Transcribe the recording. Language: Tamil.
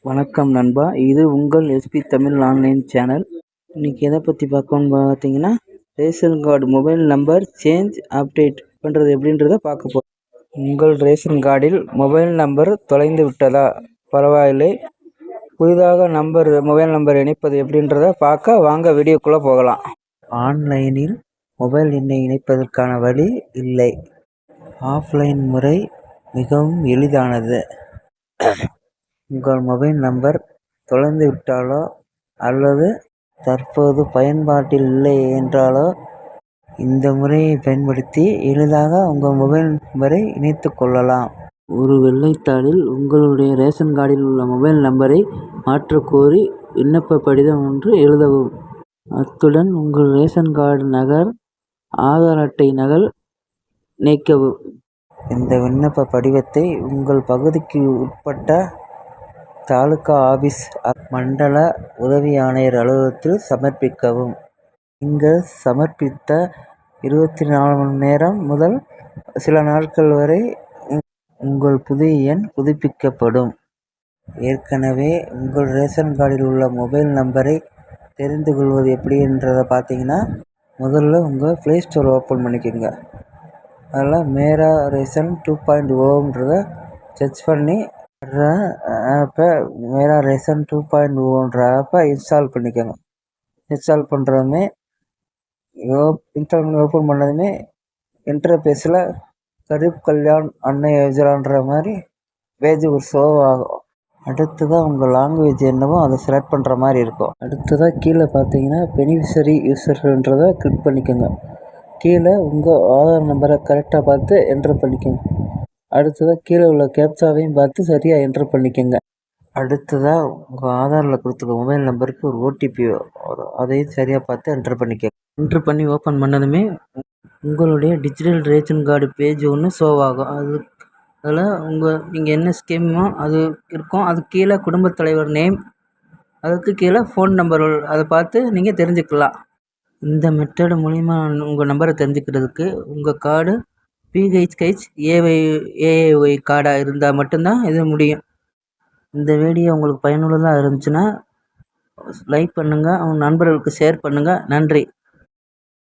வணக்கம் நண்பா, இது உங்கள் எஸ்பி தமிழ் ஆன்லைன் சேனல். இன்றைக்கி எதை பற்றி பார்க்கணும்னு பார்த்தீங்கன்னா, ration card mobile number change update பண்ணுறது எப்படின்றத பார்க்க போகிறோம். உங்கள் ரேஷன் கார்டில் மொபைல் நம்பர் தொலைந்து விட்டதா? பரவாயில்லை, புதிதாக மொபைல் நம்பர் இணைப்பது எப்படின்றத பார்க்க வாங்க வீடியோக்குள்ளே போகலாம். ஆன்லைனில் மொபைல் எண்ணை இணைப்பதற்கான வழி இல்லை. ஆஃப்லைன் முறை மிகவும் எளிதானது. உங்கள் மொபைல் நம்பர் தொலைந்து விட்டாலோ அல்லது தற்போது பயன்பாட்டில் இல்லை என்றாலோ இந்த முறையை பயன்படுத்தி எளிதாக உங்கள் மொபைல் நம்பரை இணைத்து கொள்ளலாம். ஒரு வெள்ளைத்தாளில் உங்களுடைய ரேஷன் கார்டில் உள்ள மொபைல் நம்பரை மாற்றக்கோரி விண்ணப்ப கடிதம் ஒன்று எழுதவும். அத்துடன் உங்கள் ரேஷன் கார்டு நகல், ஆதார் அட்டை நகல் இணைக்கவும். இந்த விண்ணப்ப படிவத்தை உங்கள் பகுதிக்கு உட்பட்ட தாலுகா ஆபீஸ், மண்டல உதவி ஆணையர் அலுவலகத்தில் சமர்ப்பிக்கவும். நீங்கள் சமர்ப்பித்த 24 மணி நேரம் முதல் சில நாட்கள் வரை உங்கள் புதிய எண் புதுப்பிக்கப்படும். ஏற்கனவே உங்கள் ரேஷன் கார்டில் உள்ள மொபைல் நம்பரை தெரிந்து கொள்வது எப்படின்றத பார்த்தீங்கன்னா, முதல்ல உங்கள் ப்ளே ஸ்டோர் ஓப்பன் பண்ணிக்கோங்க. அதில் மேரா ரேஷன் 2.0ன்றத சர்ச் பண்ணி ஆப்பை மேரா ரேஷன் 2.0ன்ற ஆப்பை இன்ஸ்டால் பண்ணிக்கோங்க. இன்ஸ்டால் பண்ணுறதுமே ஓப்பன் பண்ணதுமே இன்டர்ஃபேஸில் கரீப் கல்யாண் அன்ன யோஜனான்ற மாதிரி பேஜ் ஒரு ஷோ ஆகும். அடுத்ததாக உங்கள் லாங்குவேஜ் என்னவோ அதை செலக்ட் பண்ணுற மாதிரி இருக்கும். அடுத்ததாக கீழே பார்த்தீங்கன்னா பெனிஃபிஷரி யூசர்ன்றதை கிளிக் பண்ணிக்கோங்க. கீழே உங்கள் ஆதார் நம்பரை கரெக்டாக பார்த்து என்ட்ரு பண்ணிக்கோங்க. அடுத்ததாக கீழே உள்ள கேப்சாவையும் பார்த்து சரியாக என்ட்ரு பண்ணிக்கோங்க. அடுத்ததாக உங்கள் ஆதாரில் கொடுத்துருக்க மொபைல் நம்பருக்கு ஒரு ஓடிபி வரும், அதையும் சரியாக பார்த்து என்ட்ரு பண்ணிக்கோங்க. என்ட்ரு பண்ணி ஓப்பன் பண்ணதுமே உங்களுடைய டிஜிட்டல் ரேஷன் கார்டு பேஜ் ஒன்று ஷோ ஆகும். அதில் நீங்கள் என்ன ஸ்கீமோ அது இருக்கும். அது கீழே குடும்பத் தலைவர் நேம், அதுக்கு கீழே ஃபோன் நம்பர், அதை பார்த்து நீங்கள் தெரிஞ்சுக்கலாம். இந்த மெத்தடு மூலிமா உங்கள் நம்பரை தெரிஞ்சுக்கிறதுக்கு உங்கள் கார்டு பிஹெச்ஹெச் ஏஐஒய் கார்டாக இருந்தால் மட்டும்தான் இது முடியும். இந்த வீடியோ உங்களுக்கு பயனுள்ளதாக இருந்துச்சுன்னா லைக் பண்ணுங்கள், உங்கள் நண்பர்களுக்கு ஷேர் பண்ணுங்கள். நன்றி.